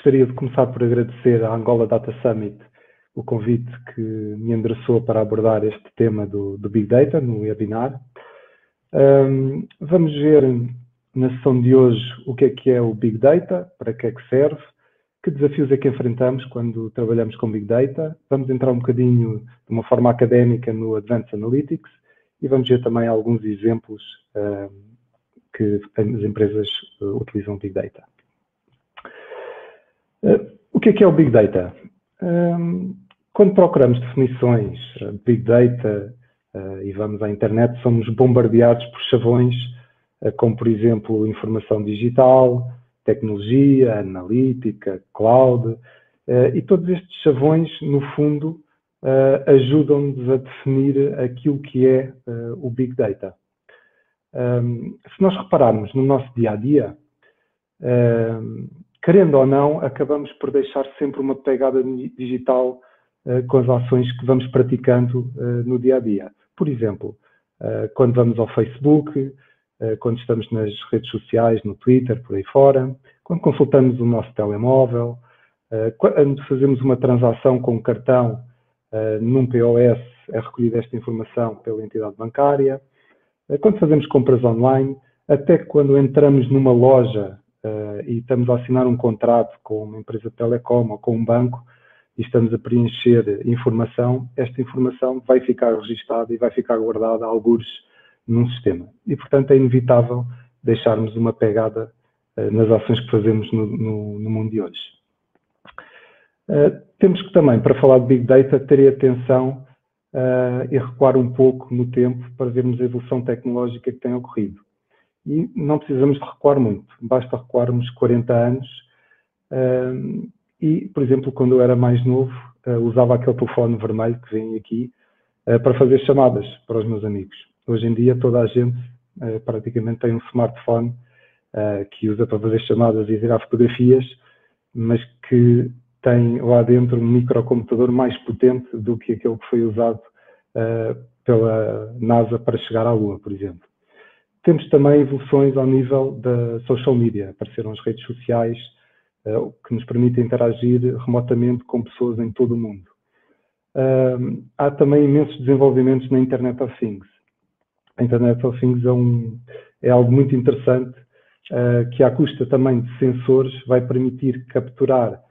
Gostaria de começar por agradecer à Angola Data Summit o convite que me endereçou para abordar este tema do Big Data no webinar. Vamos ver na sessão de hoje o que é o Big Data, para que é que serve, que desafios é que enfrentamos quando trabalhamos com Big Data. Vamos entrar um bocadinho de uma forma académica no Advanced Analytics e vamos ver também alguns exemplos que as empresas utilizam Big Data. O que é o Big Data? Quando procuramos definições de Big Data e vamos à internet, somos bombardeados por chavões, como por exemplo informação digital, tecnologia, analítica, cloud, e todos estes chavões, no fundo, ajudam-nos a definir aquilo que é o Big Data. Se nós repararmos no nosso dia-a-dia, querendo ou não, acabamos por deixar sempre uma pegada digital com as ações que vamos praticando no dia-a-dia. Por exemplo, quando vamos ao Facebook, quando estamos nas redes sociais, no Twitter, por aí fora, quando consultamos o nosso telemóvel, quando fazemos uma transação com um cartão num POS, é recolhida esta informação pela entidade bancária, quando fazemos compras online, até quando entramos numa loja e estamos a assinar um contrato com uma empresa de telecom ou com um banco e estamos a preencher informação, esta informação vai ficar registada e vai ficar guardada a algures num sistema. E, portanto, é inevitável deixarmos uma pegada nas ações que fazemos no mundo de hoje. Temos que também, para falar de Big Data, ter atenção e recuar um pouco no tempo para vermos a evolução tecnológica que tem ocorrido. E não precisamos de recuar muito, basta recuarmos 40 anos e, por exemplo, quando eu era mais novo, usava aquele telefone vermelho que vem aqui para fazer chamadas para os meus amigos. Hoje em dia toda a gente praticamente tem um smartphone que usa para fazer chamadas e tirar fotografias, mas que tem lá dentro um microcomputador mais potente do que aquele que foi usado pela NASA para chegar à Lua, por exemplo. Temos também evoluções ao nível da social media. Apareceram as redes sociais que nos permitem interagir remotamente com pessoas em todo o mundo. Há também imensos desenvolvimentos na Internet of Things. A Internet of Things é algo muito interessante que, à custa também de sensores, vai permitir capturar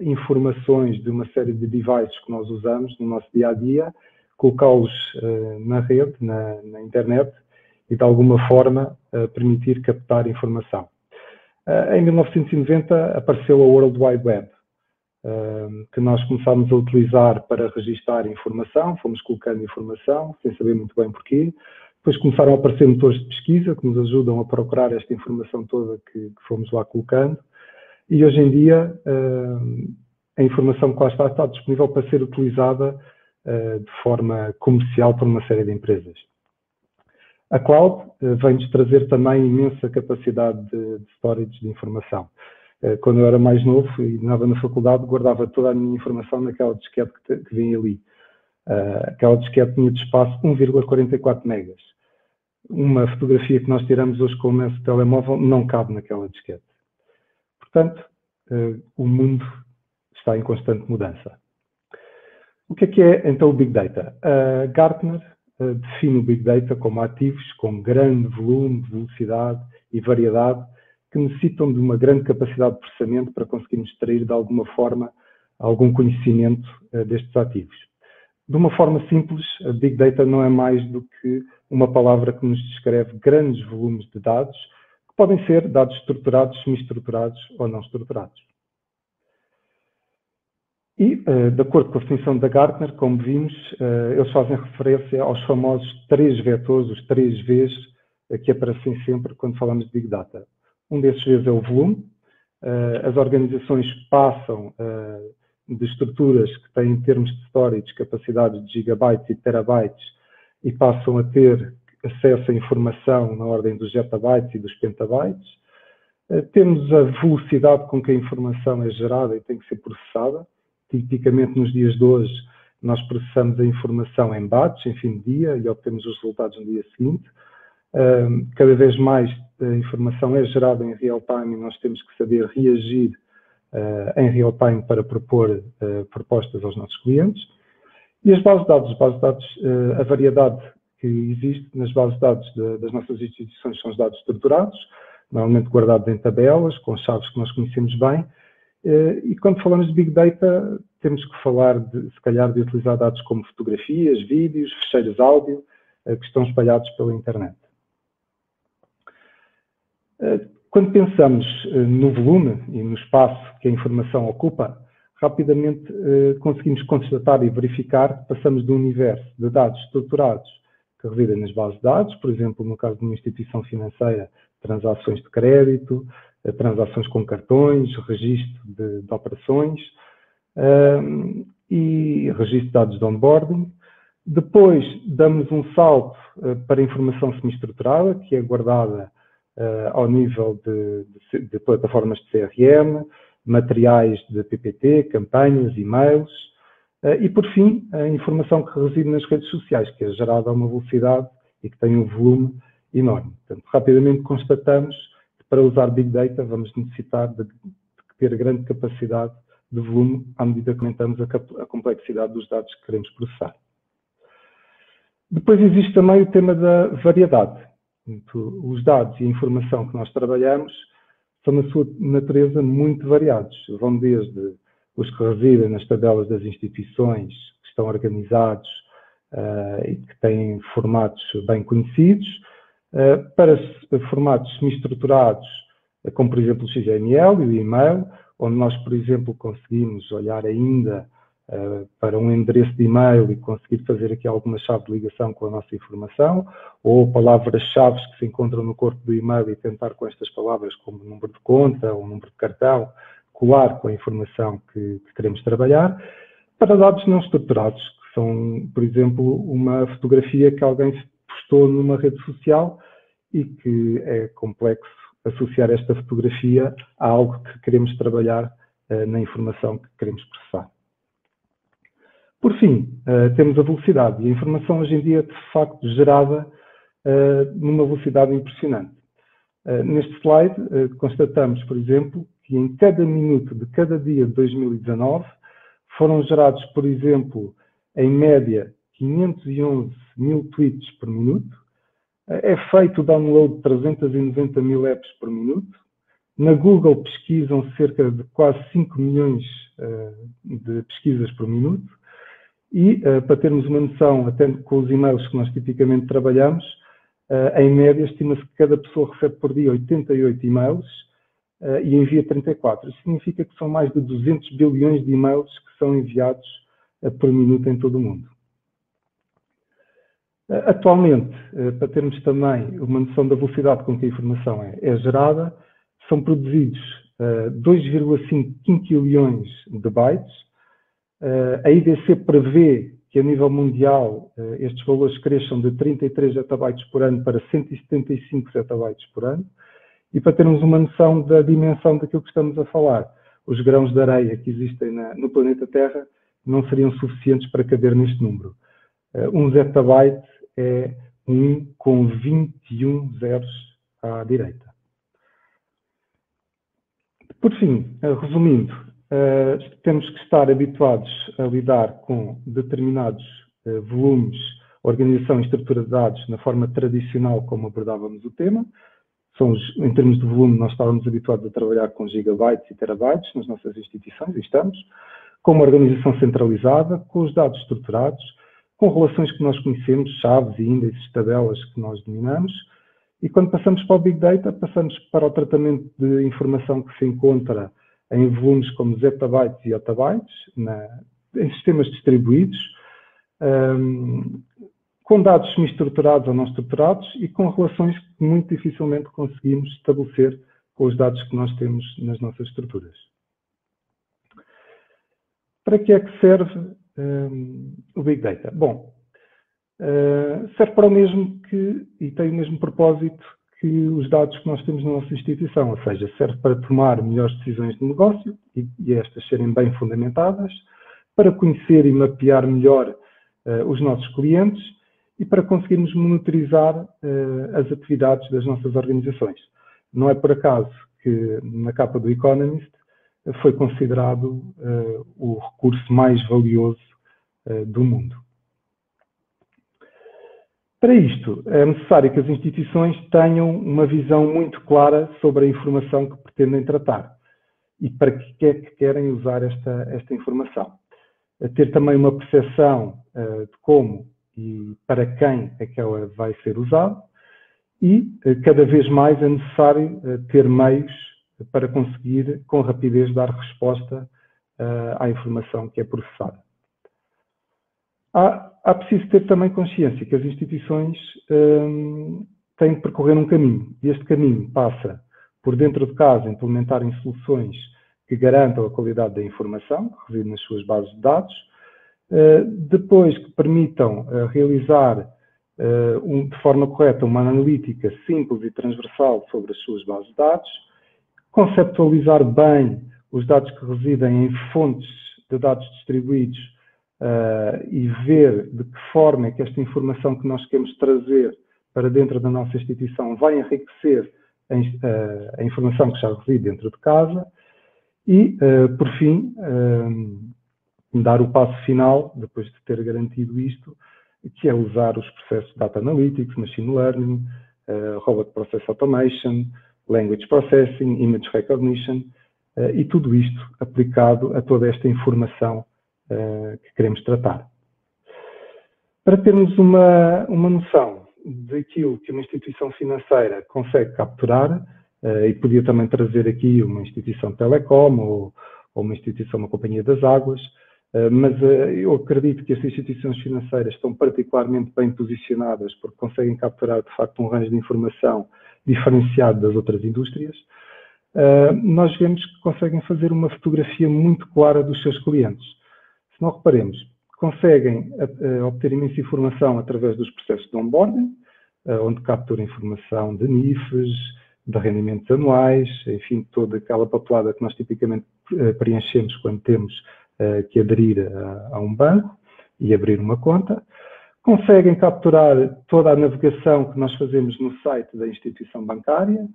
informações de uma série de devices que nós usamos no nosso dia-a-dia, colocá-los na rede, na internet, e de alguma forma permitir captar informação. Em 1990 apareceu a World Wide Web, que nós começámos a utilizar para registar informação, fomos colocando informação, sem saber muito bem porquê. Depois começaram a aparecer motores de pesquisa que nos ajudam a procurar esta informação toda que fomos lá colocando. E hoje em dia a informação que lá está disponível para ser utilizada de forma comercial por uma série de empresas. A cloud vem-nos trazer também imensa capacidade de storage de informação. Quando eu era mais novo e andava na faculdade, guardava toda a minha informação naquela disquete que vem ali. Aquela disquete tinha de espaço 1,44 megas. Uma fotografia que nós tiramos hoje com o nosso telemóvel não cabe naquela disquete. Portanto, o mundo está em constante mudança. O que é então o Big Data? Gartner define o Big Data como ativos com grande volume, velocidade e variedade que necessitam de uma grande capacidade de processamento para conseguirmos extrair de alguma forma algum conhecimento destes ativos. De uma forma simples, a Big Data não é mais do que uma palavra que nos descreve grandes volumes de dados, que podem ser dados estruturados, semi-estruturados ou não estruturados. E, de acordo com a definição da Gartner, como vimos, eles fazem referência aos famosos 3 vetores, os 3 Vs, que aparecem sempre quando falamos de Big Data. Um desses Vs é o volume. As organizações passam de estruturas que têm, em termos de storage, capacidades de gigabytes e terabytes, e passam a ter acesso a informação na ordem dos zettabytes e dos petabytes. Temos a velocidade com que a informação é gerada e tem que ser processada. Tipicamente, nos dias de hoje, nós processamos a informação em batch, em fim de dia, e obtemos os resultados no dia seguinte. Cada vez mais a informação é gerada em real time e nós temos que saber reagir em real time para propor propostas aos nossos clientes. E as bases de dados, a variedade que existe nas bases de dados das nossas instituições são os dados estruturados, normalmente guardados em tabelas, com chaves que nós conhecemos bem. E quando falamos de Big Data, temos que falar, se calhar, de utilizar dados como fotografias, vídeos, ficheiros áudio, que estão espalhados pela internet. Quando pensamos no volume e no espaço que a informação ocupa, rapidamente conseguimos constatar e verificar que passamos de um universo de dados estruturados que residem nas bases de dados, por exemplo, no caso de uma instituição financeira, transações de crédito, transações com cartões, registro de operações e registro de dados de onboarding. Depois damos um salto para a informação semi-estruturada, que é guardada ao nível de plataformas de CRM, materiais de PPT, campanhas, e-mails, e por fim, a informação que reside nas redes sociais, que é gerada a uma velocidade e que tem um volume enorme. Portanto, rapidamente constatamos que para usar Big Data vamos necessitar de ter grande capacidade de volume à medida que aumentamos a complexidade dos dados que queremos processar. Depois existe também o tema da variedade. Os dados e a informação que nós trabalhamos são, na sua natureza, muito variados. Vão desde os que residem nas tabelas das instituições, que estão organizados e que têm formatos bem conhecidos, para formatos semi-estruturados, como, por exemplo, o XML e o e-mail, onde nós, por exemplo, conseguimos olhar ainda para um endereço de e-mail e conseguir fazer aqui alguma chave de ligação com a nossa informação, ou palavras-chave que se encontram no corpo do e-mail e tentar com estas palavras, como o número de conta ou o número de cartão, colar com a informação que queremos trabalhar, para dados não estruturados, que são, por exemplo, uma fotografia que alguém postou numa rede social e que é complexo associar esta fotografia a algo que queremos trabalhar na informação que queremos processar. Por fim, temos a velocidade. E a informação hoje em dia é, de facto, gerada numa velocidade impressionante. Neste slide, constatamos, por exemplo, que em cada minuto de cada dia de 2019 foram gerados, por exemplo, em média, 511 mil tweets por minuto. É feito o download de 390 mil apps por minuto. Na Google pesquisam cerca de quase 5 milhões de pesquisas por minuto. E, para termos uma noção, até com os e-mails que nós tipicamente trabalhamos, em média, estima-se que cada pessoa recebe por dia 88 e-mails e envia 34. Isso significa que são mais de 200 bilhões de e-mails que são enviados por minuto em todo o mundo. Atualmente, para termos também uma noção da velocidade com que a informação é gerada, são produzidos 2,5 quinquilhões de bytes. A IDC prevê que a nível mundial estes valores cresçam de 33 zettabytes por ano para 175 zettabytes por ano. E para termos uma noção da dimensão daquilo que estamos a falar, os grãos de areia que existem no planeta Terra não seriam suficientes para caber neste número. 1 zettabyte é 1 com 21 zeros à direita. Por fim, resumindo, temos que estar habituados a lidar com determinados volumes, organização e estrutura de dados na forma tradicional como abordávamos o tema. Em termos de volume, nós estávamos habituados a trabalhar com gigabytes e terabytes nas nossas instituições, e estamos, com uma organização centralizada, com os dados estruturados, com relações que nós conhecemos, chaves e índices, tabelas que nós dominamos. E quando passamos para o Big Data, passamos para o tratamento de informação que se encontra em volumes como zettabytes e ottabytes, em sistemas distribuídos, com dados semi-estruturados ou não estruturados e com relações que muito dificilmente conseguimos estabelecer com os dados que nós temos nas nossas estruturas. Para que é que serve o Big Data? Bom, serve para o mesmo e tem o mesmo propósito que os dados que nós temos na nossa instituição, ou seja, serve para tomar melhores decisões de negócio e estas serem bem fundamentadas, para conhecer e mapear melhor os nossos clientes e para conseguirmos monitorizar as atividades das nossas organizações. Não é por acaso que na capa do Economist foi considerado o recurso mais valioso do mundo. Para isto, é necessário que as instituições tenham uma visão muito clara sobre a informação que pretendem tratar e para que é que querem usar esta informação. Ter também uma percepção de como e para quem é que ela vai ser usada e, cada vez mais, é necessário ter meios para conseguir, com rapidez, dar resposta à informação que é processada. Há preciso ter também consciência que as instituições têm de percorrer um caminho. E este caminho passa por, dentro de casa, implementarem soluções que garantam a qualidade da informação que reside nas suas bases de dados, depois que permitam realizar de forma correta uma analítica simples e transversal sobre as suas bases de dados, conceptualizar bem os dados que residem em fontes de dados distribuídos e ver de que forma é que esta informação que nós queremos trazer para dentro da nossa instituição vai enriquecer a informação que já reside dentro de casa e, por fim, dar o passo final, depois de ter garantido isto, que é usar os processos de Data Analytics, Machine Learning, Robot Process Automation, Language Processing, Image Recognition, e tudo isto aplicado a toda esta informação que queremos tratar. Para termos uma noção daquilo que uma instituição financeira consegue capturar, e podia também trazer aqui uma instituição de telecom ou uma instituição, uma companhia das águas, mas eu acredito que as instituições financeiras estão particularmente bem posicionadas porque conseguem capturar, de facto, um range de informação diferenciado das outras indústrias. Nós vemos que conseguem fazer uma fotografia muito clara dos seus clientes. Se não reparemos, conseguem obter imensa informação através dos processos de onboarding, onde capturam informação de NIFs, de rendimentos anuais, enfim, toda aquela papelada que nós tipicamente preenchemos quando temos que aderir a um banco e abrir uma conta. Conseguem capturar toda a navegação que nós fazemos no site da instituição bancária,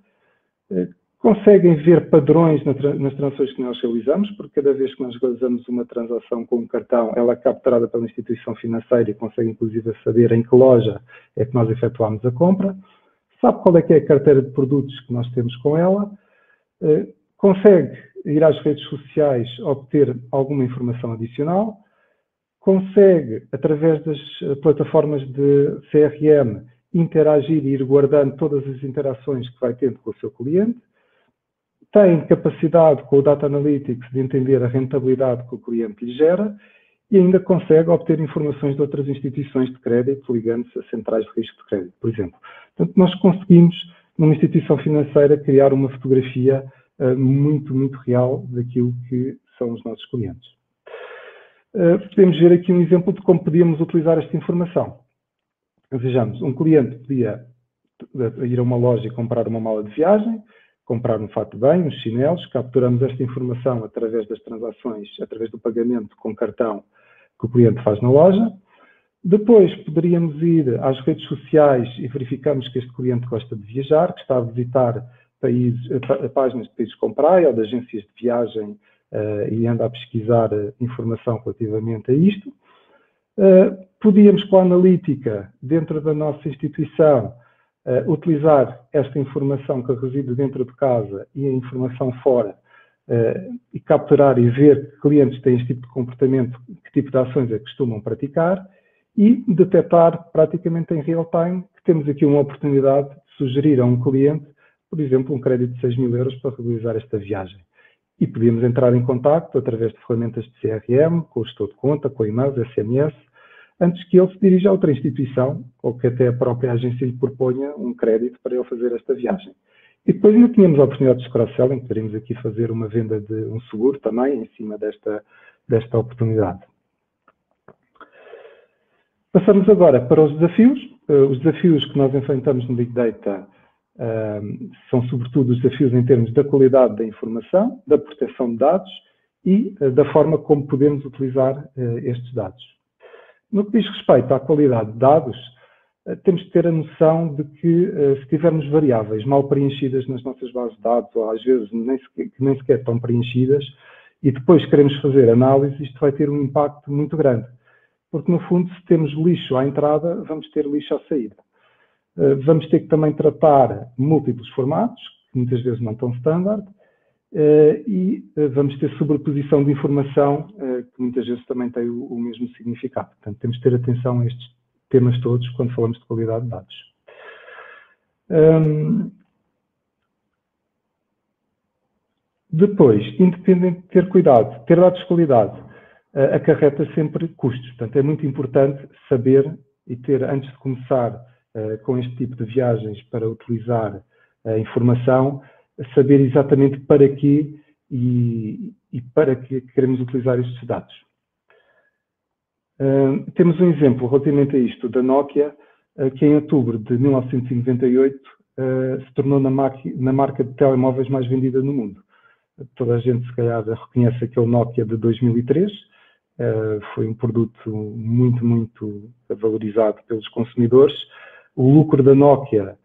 conseguem ver padrões nas transações que nós realizamos, porque cada vez que nós realizamos uma transação com um cartão, ela é capturada pela instituição financeira e consegue inclusive saber em que loja é que nós efetuamos a compra, sabe qual é que é a carteira de produtos que nós temos com ela, consegue ir às redes sociais obter alguma informação adicional, consegue, através das plataformas de CRM, interagir e ir guardando todas as interações que vai tendo com o seu cliente, tem capacidade com o Data Analytics de entender a rentabilidade que o cliente lhe gera e ainda consegue obter informações de outras instituições de crédito, ligando-se a centrais de risco de crédito, por exemplo. Portanto, nós conseguimos, numa instituição financeira, criar uma fotografia muito, muito real daquilo que são os nossos clientes. Podemos ver aqui um exemplo de como podíamos utilizar esta informação. Vejamos, um cliente podia ir a uma loja e comprar uma mala de viagem, comprar um fato de banho, uns chinelos, capturamos esta informação através das transações, através do pagamento com cartão que o cliente faz na loja. Depois poderíamos ir às redes sociais e verificamos que este cliente gosta de viajar, que está a visitar páginas de países com praia ou de agências de viagem e anda a pesquisar informação relativamente a isto. Podíamos, com a analítica dentro da nossa instituição, utilizar esta informação que reside dentro de casa e a informação fora e capturar e ver que clientes têm este tipo de comportamento, que tipo de ações é que costumam praticar e detectar praticamente em real time que temos aqui uma oportunidade de sugerir a um cliente, por exemplo, um crédito de 6.000 euros para realizar esta viagem. E podíamos entrar em contacto através de ferramentas de CRM, com o gestor de conta, com e-mails, SMS, antes que ele se dirija a outra instituição ou que até a própria agência lhe proponha um crédito para ele fazer esta viagem. E depois ainda tínhamos oportunidades de cross-selling, poderíamos aqui fazer uma venda de um seguro também em cima desta oportunidade. Passamos agora para os desafios. Os desafios que nós enfrentamos no Big Data são sobretudo os desafios em termos da qualidade da informação, da proteção de dados e da forma como podemos utilizar estes dados. No que diz respeito à qualidade de dados, temos que ter a noção de que se tivermos variáveis mal preenchidas nas nossas bases de dados, ou às vezes nem sequer estão preenchidas, e depois queremos fazer análise, isto vai ter um impacto muito grande. Porque, no fundo, se temos lixo à entrada, vamos ter lixo à saída. Vamos ter que também tratar múltiplos formatos, que muitas vezes não estão standard, e vamos ter sobreposição de informação, que muitas vezes também tem o mesmo significado. Portanto, temos que ter atenção a estes temas todos quando falamos de qualidade de dados. Depois, independente de ter cuidado, ter dados de qualidade acarreta sempre custos. Portanto, é muito importante saber e ter, antes de começar com este tipo de viagens para utilizar a informação, saber exatamente para quê e para que queremos utilizar estes dados. Temos um exemplo relativamente a isto da Nokia, que em outubro de 1998 se tornou na marca de telemóveis mais vendida no mundo. Toda a gente, se calhar, reconhece aquele Nokia de 2003. Foi um produto muito valorizado pelos consumidores. O lucro da Nokia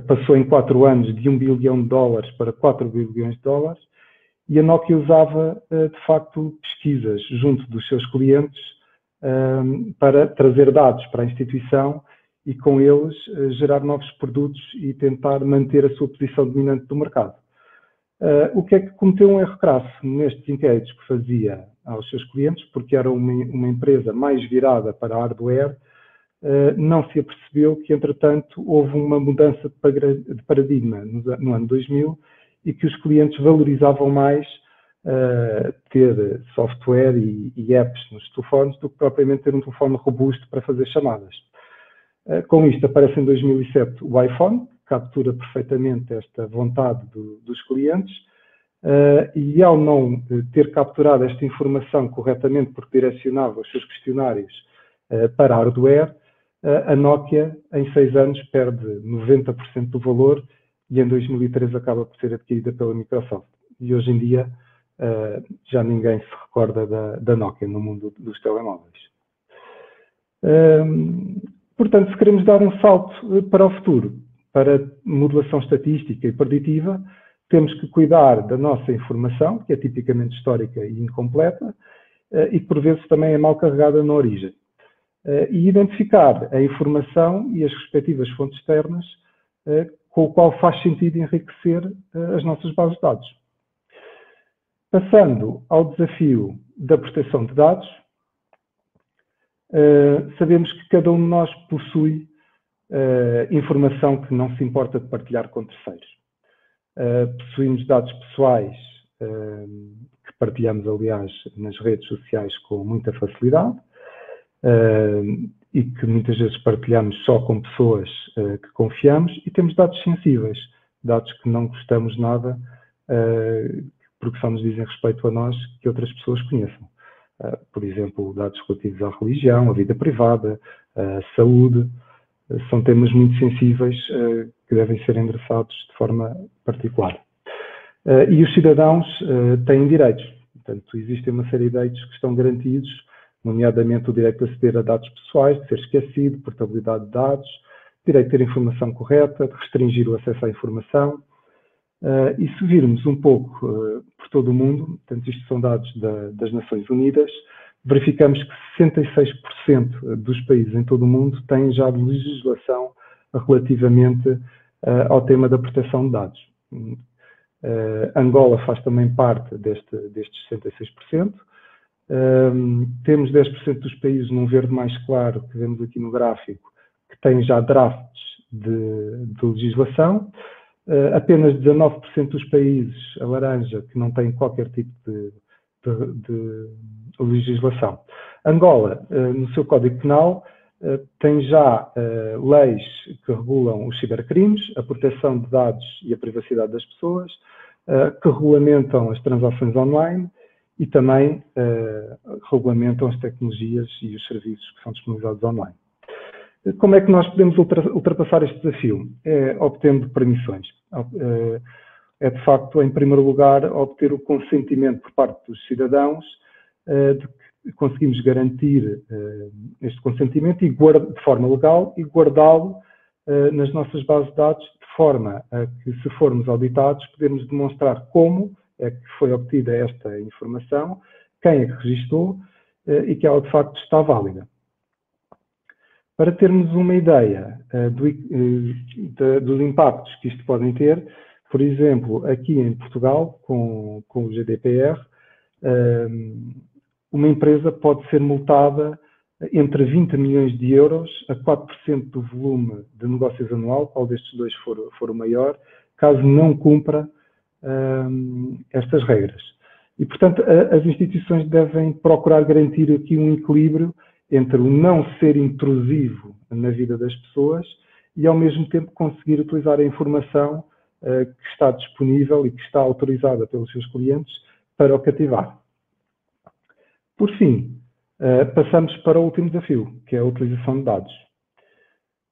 passou em 4 anos de $1 bilhão para 4 bilhões de dólares, e a Nokia usava, de facto, pesquisas junto dos seus clientes para trazer dados para a instituição e, com eles, gerar novos produtos e tentar manter a sua posição dominante do mercado. O que é que cometeu um erro crasso nestes inquéritos que fazia aos seus clientes, porque era uma empresa mais virada para hardware, não se apercebeu que, entretanto, houve uma mudança de paradigma no ano 2000 e que os clientes valorizavam mais ter software e apps nos telefones do que propriamente ter um telefone robusto para fazer chamadas. Com isto aparece em 2007 o iPhone, que captura perfeitamente esta vontade dos clientes, e ao não ter capturado esta informação corretamente porque direcionava os seus questionários para hardware, a Nokia em 6 anos perde 90% do valor e em 2013 acaba por ser adquirida pela Microsoft. E hoje em dia já ninguém se recorda da Nokia no mundo dos telemóveis. Portanto, se queremos dar um salto para o futuro, para modelação estatística e preditiva, temos que cuidar da nossa informação, que é tipicamente histórica e incompleta, e que por vezes também é mal carregada na origem. E identificar a informação e as respectivas fontes externas com o qual faz sentido enriquecer as nossas bases de dados. Passando ao desafio da proteção de dados, sabemos que cada um de nós possui informação que não se importa de partilhar com terceiros. Possuímos dados pessoais que partilhamos, aliás, nas redes sociais com muita facilidade e que muitas vezes partilhamos só com pessoas que confiamos, e temos dados sensíveis, dados que não gostamos nada porque só nos dizem respeito a nós que outras pessoas conheçam. Por exemplo, dados relativos à religião, à vida privada, à saúde, são temas muito sensíveis que devem ser endereçados de forma particular. E os cidadãos têm direitos. Portanto, existem uma série de direitos que estão garantidos, nomeadamente o direito de aceder a dados pessoais, de ser esquecido, portabilidade de dados, direito de ter informação correta, de restringir o acesso à informação. E se virmos um pouco por todo o mundo, portanto, isto são dados das Nações Unidas, verificamos que 66% dos países em todo o mundo têm já legislação relativamente ao tema da proteção de dados. Angola faz também parte destes 66%. Temos 10% dos países num verde mais claro, que vemos aqui no gráfico, que têm já drafts de legislação. Apenas 19% dos países, a laranja, que não têm qualquer tipo de legislação. Angola, no seu Código Penal, tem já leis que regulam os cibercrimes, a proteção de dados e a privacidade das pessoas, que regulamentam as transações online e também regulamentam as tecnologias e os serviços que são disponibilizados online. Como é que nós podemos ultrapassar este desafio? É obtendo permissões. É, de facto, em primeiro lugar, obter o consentimento por parte dos cidadãos de que conseguimos garantir este consentimento de forma legal e guardá-lo nas nossas bases de dados, de forma a que, se formos auditados, podemos demonstrar como é que foi obtida esta informação, quem é que registou e que ela, de facto, está válida. Para termos uma ideia dos impactos que isto podem ter, por exemplo, aqui em Portugal, com o GDPR, uma empresa pode ser multada entre 20 milhões de euros a 4% do volume de negócios anual, qual destes dois for o maior, caso não cumpra estas regras. E, portanto, as instituições devem procurar garantir aqui um equilíbrio entre o não ser intrusivo na vida das pessoas e, ao mesmo tempo, conseguir utilizar a informação que está disponível e que está autorizada pelos seus clientes para o cativar. Por fim, passamos para o último desafio, que é a utilização de dados.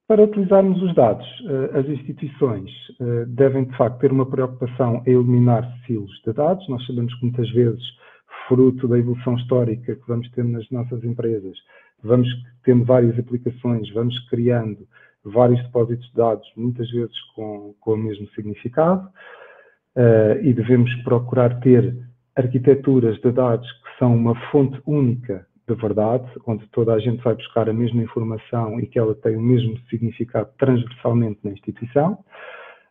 Para utilizarmos os dados, as instituições devem, de facto, ter uma preocupação em eliminar silos de dados. Nós sabemos que, muitas vezes, fruto da evolução histórica que vamos tendo nas nossas empresas, vamos tendo várias aplicações, vamos criando vários depósitos de dados, muitas vezes com o mesmo significado, e devemos procurar ter arquiteturas de dados que são uma fonte única de verdade, onde toda a gente vai buscar a mesma informação e que ela tem o mesmo significado transversalmente na instituição.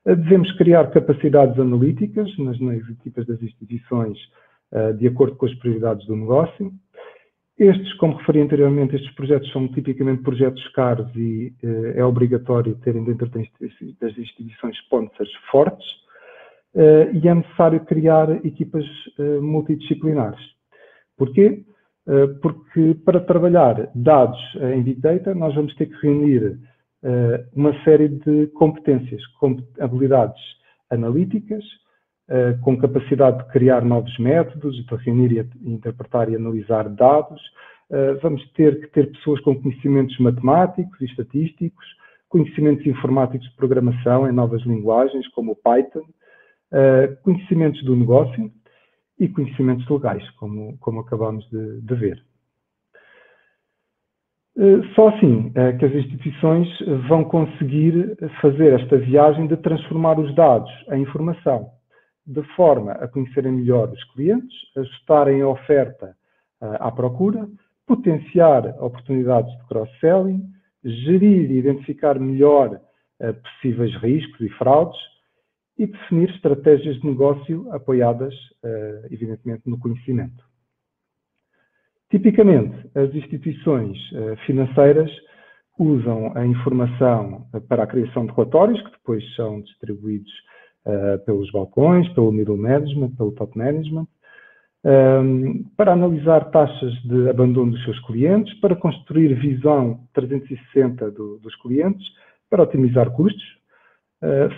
Devemos criar capacidades analíticas nas equipas das instituições de acordo com as prioridades do negócio. Estes, como referi anteriormente, estes projetos são tipicamente projetos caros e é obrigatório terem dentro das instituições sponsors fortes e é necessário criar equipas multidisciplinares. Porquê? Porque para trabalhar dados em Big Data, nós vamos ter que reunir uma série de competências, habilidades analíticas, com capacidade de criar novos métodos, de reunir, interpretar e analisar dados. Vamos ter que ter pessoas com conhecimentos matemáticos e estatísticos, conhecimentos informáticos de programação em novas linguagens, como o Python, conhecimentos do negócio e conhecimentos legais, como acabamos de ver. Só assim que as instituições vão conseguir fazer esta viagem de transformar os dados em informação, de forma a conhecerem melhor os clientes, ajustarem a oferta à procura, potenciar oportunidades de cross-selling, gerir e identificar melhor possíveis riscos e fraudes e definir estratégias de negócio apoiadas, evidentemente, no conhecimento. Tipicamente, as instituições financeiras usam a informação para a criação de relatórios, que depois são distribuídos pelos balcões, pelo middle management, pelo top management, para analisar taxas de abandono dos seus clientes, para construir visão 360 dos clientes, para otimizar custos,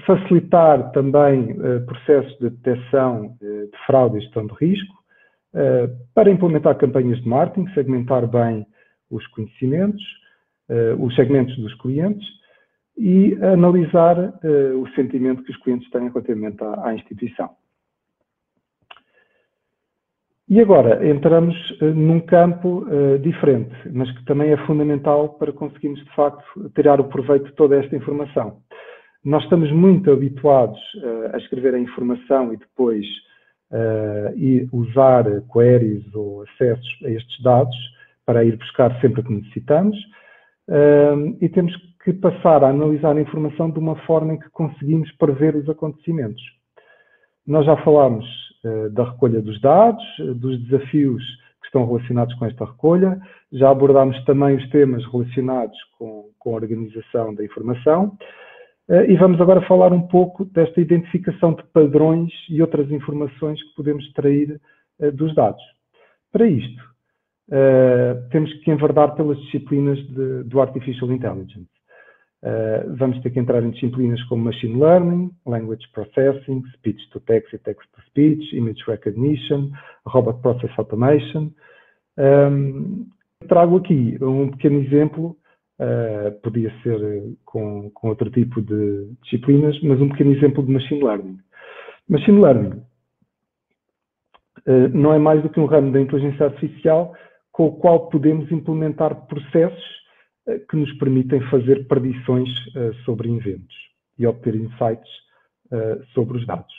facilitar também processos de detecção de fraude e gestão de risco, para implementar campanhas de marketing, segmentar bem os conhecimentos, os segmentos dos clientes e analisar o sentimento que os clientes têm relativamente à instituição. E agora entramos num campo diferente, mas que também é fundamental para conseguirmos, de facto, tirar o proveito de toda esta informação. Nós estamos muito habituados a escrever a informação e depois e usar queries ou acessos a estes dados para ir buscar sempre que necessitamos e temos que passar a analisar a informação de uma forma em que conseguimos prever os acontecimentos. Nós já falámos da recolha dos dados, dos desafios que estão relacionados com esta recolha, já abordámos também os temas relacionados com a organização da informação e vamos agora falar um pouco desta identificação de padrões e outras informações que podemos extrair dos dados. Para isto, temos que enverdar pelas disciplinas do Artificial Intelligence. Vamos ter que entrar em disciplinas como Machine Learning, Language Processing, Speech to Text e Text to Speech, Image Recognition, Robot Process Automation. Trago aqui um pequeno exemplo, podia ser com outro tipo de disciplinas, mas um pequeno exemplo de Machine Learning. Machine Learning não é mais do que um ramo da inteligência artificial com o qual podemos implementar processos que nos permitem fazer predições sobre eventos e obter insights sobre os dados.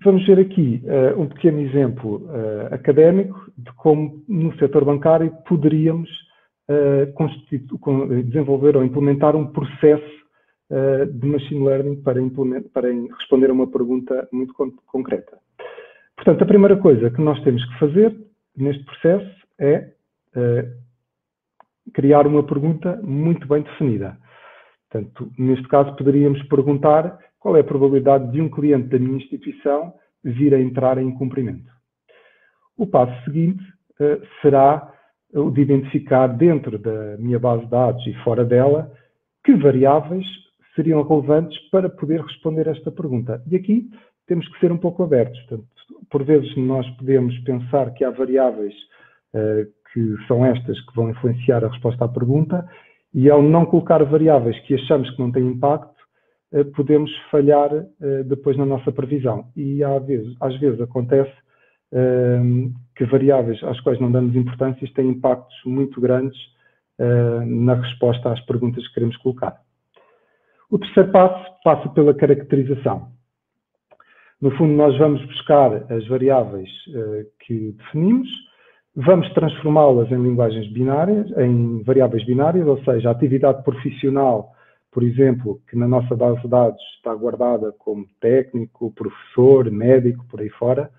Vamos ver aqui um pequeno exemplo académico de como no setor bancário poderíamos desenvolver ou implementar um processo de machine learning para responder a uma pergunta muito concreta. Portanto, a primeira coisa que nós temos que fazer neste processo é criar uma pergunta muito bem definida. Portanto, neste caso, poderíamos perguntar qual é a probabilidade de um cliente da minha instituição vir a entrar em incumprimento. O passo seguinte será o de identificar dentro da minha base de dados e fora dela que variáveis seriam relevantes para poder responder a esta pergunta. E aqui temos que ser um pouco abertos. Portanto, por vezes nós podemos pensar que há variáveis que são estas que vão influenciar a resposta à pergunta e ao não colocar variáveis que achamos que não têm impacto, podemos falhar depois na nossa previsão. E às vezes acontece que variáveis às quais não damos importância têm impactos muito grandes na resposta às perguntas que queremos colocar. O terceiro passo passa pela caracterização. No fundo, nós vamos buscar as variáveis que definimos, vamos transformá-las em linguagens binárias, em variáveis binárias, ou seja, a atividade profissional, por exemplo, que na nossa base de dados está guardada como técnico, professor, médico, por aí fora,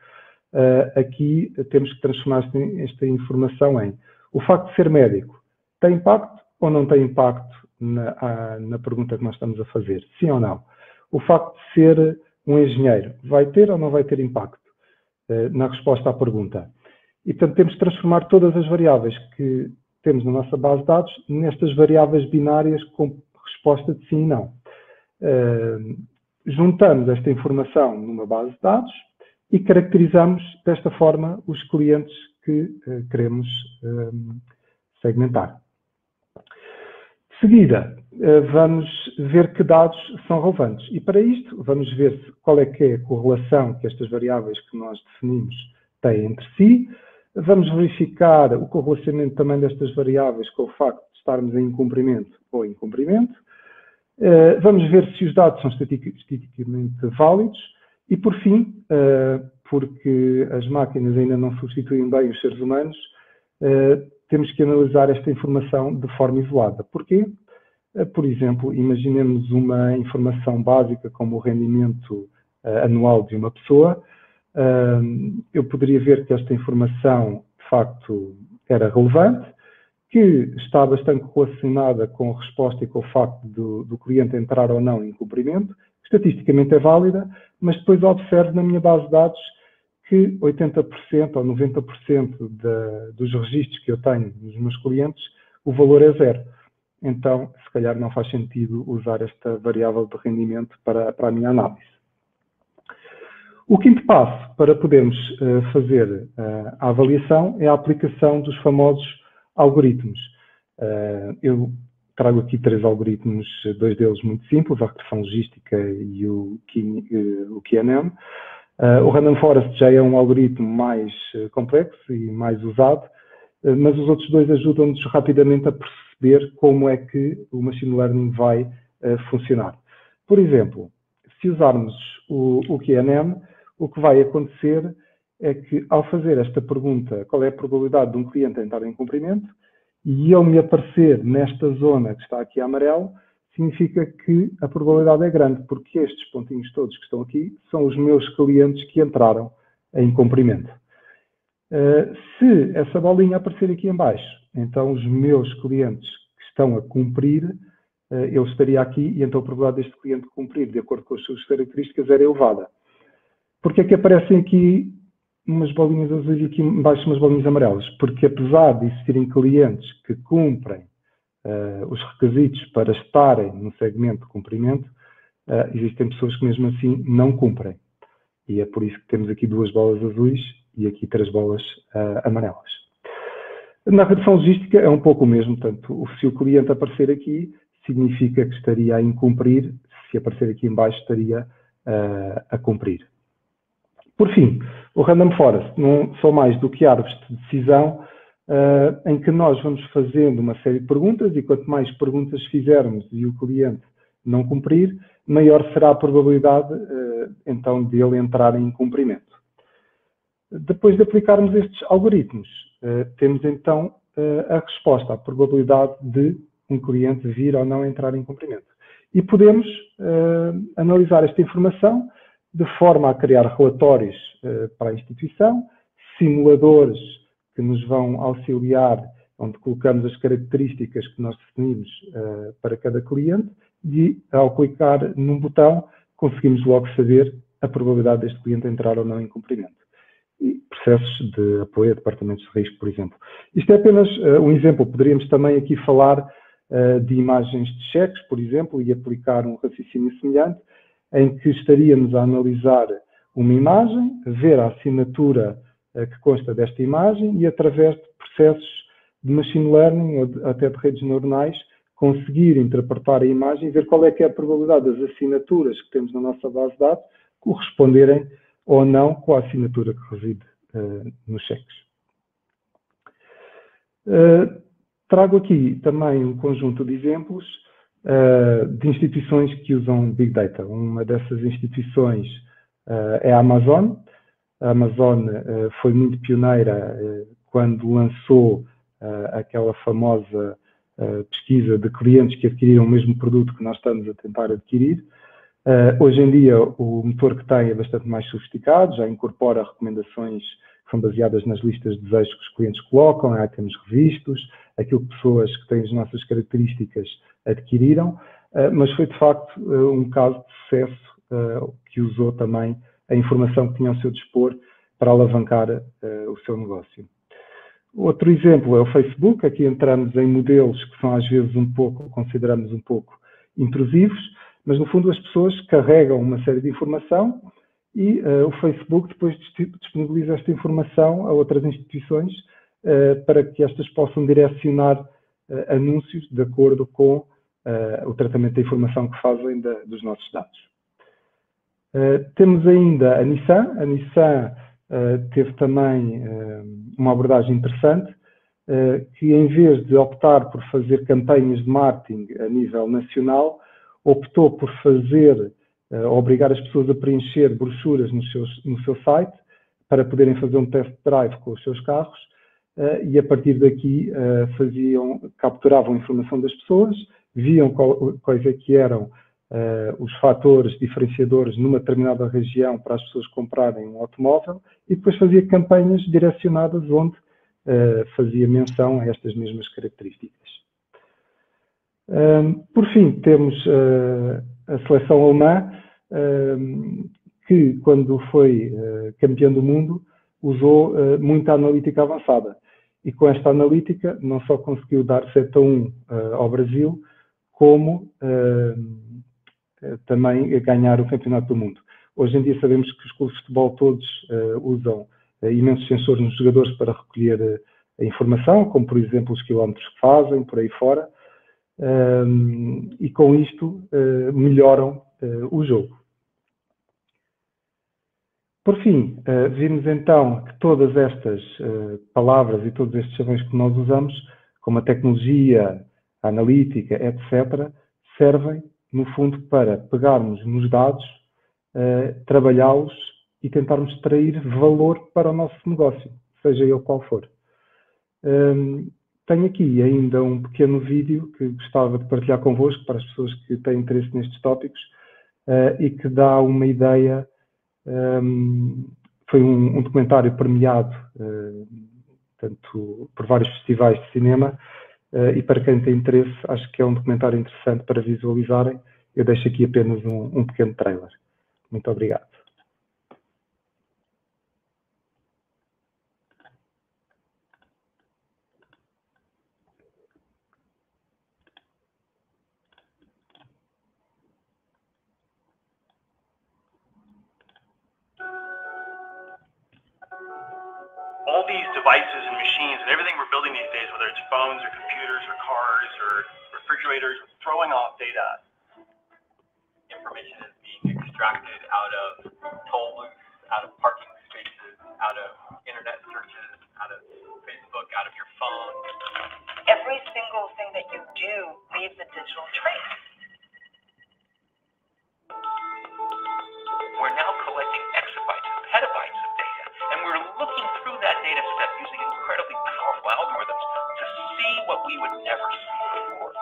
aqui temos que transformar esta informação em o facto de ser médico tem impacto ou não tem impacto na pergunta que nós estamos a fazer? Sim ou não? O facto de ser um engenheiro vai ter ou não vai ter impacto na resposta à pergunta? E, portanto, temos que transformar todas as variáveis que temos na nossa base de dados nestas variáveis binárias com resposta de sim e não. Juntamos esta informação numa base de dados e caracterizamos desta forma os clientes que queremos segmentar. De seguida, vamos ver que dados são relevantes. E para isto, vamos ver qual é que é a correlação que estas variáveis que nós definimos têm entre si. Vamos verificar o correlacionamento também destas variáveis com o facto de estarmos em incumprimento ou incumprimento. Vamos ver se os dados são estatisticamente válidos. E, por fim, porque as máquinas ainda não substituem bem os seres humanos, temos que analisar esta informação de forma isolada. Porquê? Por exemplo, imaginemos uma informação básica como o rendimento anual de uma pessoa. Eu poderia ver que esta informação, de facto, era relevante, que está bastante relacionada com a resposta e com o facto do cliente entrar ou não em incumprimento. Estatisticamente é válida, mas depois observo na minha base de dados que 80% ou 90% dos registros que eu tenho dos meus clientes, o valor é zero. Então, se calhar não faz sentido usar esta variável de rendimento para a minha análise. O quinto passo para podermos fazer a avaliação é a aplicação dos famosos algoritmos. Eu trago aqui 3 algoritmos, 2 deles muito simples, a regressão logística e o QNM. O Random Forest já é um algoritmo mais complexo e mais usado, mas os outros 2 ajudam-nos rapidamente a perceber como é que o Machine Learning vai funcionar. Por exemplo, se usarmos o QNM, o que vai acontecer é que, ao fazer esta pergunta, qual é a probabilidade de um cliente entrar em incumprimento, e ele me aparecer nesta zona que está aqui a amarelo, significa que a probabilidade é grande, porque estes pontinhos todos que estão aqui são os meus clientes que entraram em incumprimento. Se essa bolinha aparecer aqui em baixo, então os meus clientes que estão a cumprir, eu estaria aqui e então a probabilidade deste cliente cumprir, de acordo com as suas características, era elevada. Porque é que aparecem aqui umas bolinhas azuis e aqui embaixo umas bolinhas amarelas? Porque apesar de existirem clientes que cumprem os requisitos para estarem no segmento de cumprimento, existem pessoas que mesmo assim não cumprem. E é por isso que temos aqui 2 bolas azuis e aqui 3 bolas amarelas. Na regressão logística é um pouco o mesmo, portanto, se o cliente aparecer aqui, significa que estaria a incumprir, se aparecer aqui em baixo estaria a cumprir. Por fim, o Random Forest não são mais do que árvores de decisão em que nós vamos fazendo uma série de perguntas e quanto mais perguntas fizermos e o cliente não cumprir, maior será a probabilidade então dele entrar em cumprimento. Depois de aplicarmos estes algoritmos, temos então a resposta, a probabilidade de um cliente vir ou não entrar em cumprimento. E podemos analisar esta informação de forma a criar relatórios para a instituição, simuladores que nos vão auxiliar, onde colocamos as características que nós definimos para cada cliente e, ao clicar num botão, conseguimos logo saber a probabilidade deste cliente entrar ou não em cumprimento. E processos de apoio a departamentos de risco, por exemplo. Isto é apenas um exemplo. Poderíamos também aqui falar de imagens de cheques, por exemplo, e aplicar um raciocínio semelhante, em que estaríamos a analisar uma imagem, ver a assinatura que consta desta imagem e, através de processos de machine learning ou até de redes neuronais, conseguir interpretar a imagem e ver qual é que é a probabilidade das assinaturas que temos na nossa base de dados corresponderem ou não com a assinatura que reside nos cheques. Trago aqui também um conjunto de exemplos de instituições que usam Big Data. Uma dessas instituições é a Amazon. A Amazon foi muito pioneira quando lançou aquela famosa pesquisa de clientes que adquiriram o mesmo produto que nós estamos a tentar adquirir. Hoje em dia, o motor que tem é bastante mais sofisticado, já incorpora recomendações que são baseadas nas listas de desejos que os clientes colocam, em itens revistos, aquilo que pessoas que têm as nossas características adquiriram, mas foi de facto um caso de sucesso que usou também a informação que tinha ao seu dispor para alavancar o seu negócio. Outro exemplo é o Facebook. Aqui entramos em modelos que são às vezes consideramos um pouco intrusivos, mas no fundo as pessoas carregam uma série de informação e o Facebook depois disponibiliza esta informação a outras instituições para que estas possam direcionar anúncios de acordo com o tratamento da informação que fazem dos nossos dados. Temos ainda a Nissan. A Nissan teve também uma abordagem interessante, que em vez de optar por fazer campanhas de marketing a nível nacional, optou por obrigar as pessoas a preencher brochuras no seu site para poderem fazer um test drive com os seus carros e a partir daqui capturavam a informação das pessoas, viam quais é que eram os fatores diferenciadores numa determinada região para as pessoas comprarem um automóvel e depois fazia campanhas direcionadas onde fazia menção a estas mesmas características. Por fim, temos a seleção alemã, que quando foi campeã do mundo, usou muita analítica avançada. E com esta analítica não só conseguiu dar 7-1 ao Brasil, como também ganhar o campeonato do mundo. Hoje em dia sabemos que os clubes de futebol todos usam imensos sensores nos jogadores para recolher a informação, como por exemplo os quilómetros que fazem, por aí fora, e com isto melhoram o jogo. Por fim, vimos então que todas estas palavras e todos estes chavões que nós usamos, como a tecnologia, a analítica, etc., servem, no fundo, para pegarmos nos dados, trabalhá-los e tentarmos extrair valor para o nosso negócio, seja ele qual for. Tenho aqui ainda um pequeno vídeo que gostava de partilhar convosco para as pessoas que têm interesse nestes tópicos e que dá uma ideia. Foi um documentário premiado tanto por vários festivais de cinema e para quem tem interesse acho que é um documentário interessante para visualizarem. Eu deixo aqui apenas um pequeno trailer. Muito obrigado. All these devices and machines and everything we're building these days, whether it's phones or computers or cars or refrigerators, are throwing off data. Information is being extracted out of toll booths, out of parking out of internet searches, out of Facebook, out of your phone. Every single thing that you do leaves a digital trace. We're now collecting exabytes and petabytes of data, and we're looking through that data set using incredibly powerful algorithms to see what we would never see before.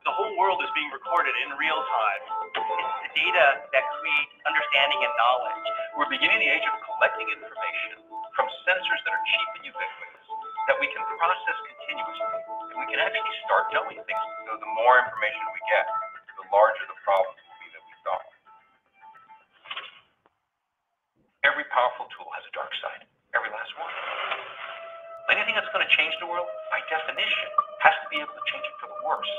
The whole world is being recorded in real time. It's the data that create understanding and knowledge. We're beginning the age of collecting information from sensors that are cheap and ubiquitous, that we can process continuously, and we can actually start knowing things. So the more information we get, the larger the problems will be that we solve. Every powerful tool has a dark side, every last one. Anything that's going to change the world, by definition, has to be able to change it for the worse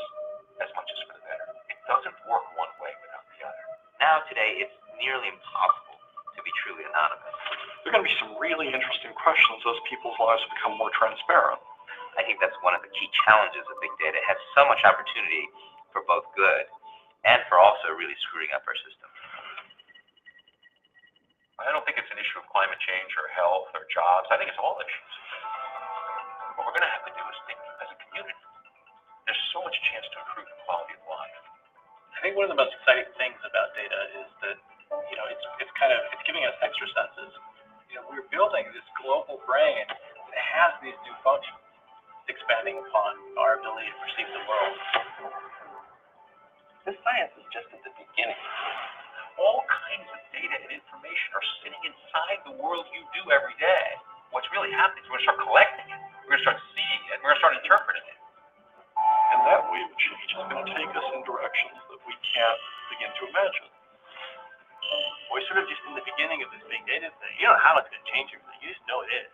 as much as for the better. It doesn't work one way without the other. Now today, it's nearly impossible to be truly anonymous. There are going to be some really interesting questions as people's lives become more transparent. I think that's one of the key challenges of big data. It has so much opportunity for both good and for also really screwing up our system. I don't think it's an issue of climate change or health or jobs. I think it's all issues. What we're going to have to do is think as a community. There's so much chance to improve the quality of life. I think one of the most exciting things about data is that, it's giving us extra senses. We're building this global brain that has these new functions, expanding upon our ability to perceive the world. This science is just at the beginning. All kinds of data and information are sitting inside the world you do every day. What's really happening is we're going to start collecting it. We're going to start seeing it. We're going to start interpreting it. And that wave of change is going to take us in directions that we can't begin to imagine. We're sort of just in the beginning of this big data thing. You don't know how it's going to change everything. You just know it is.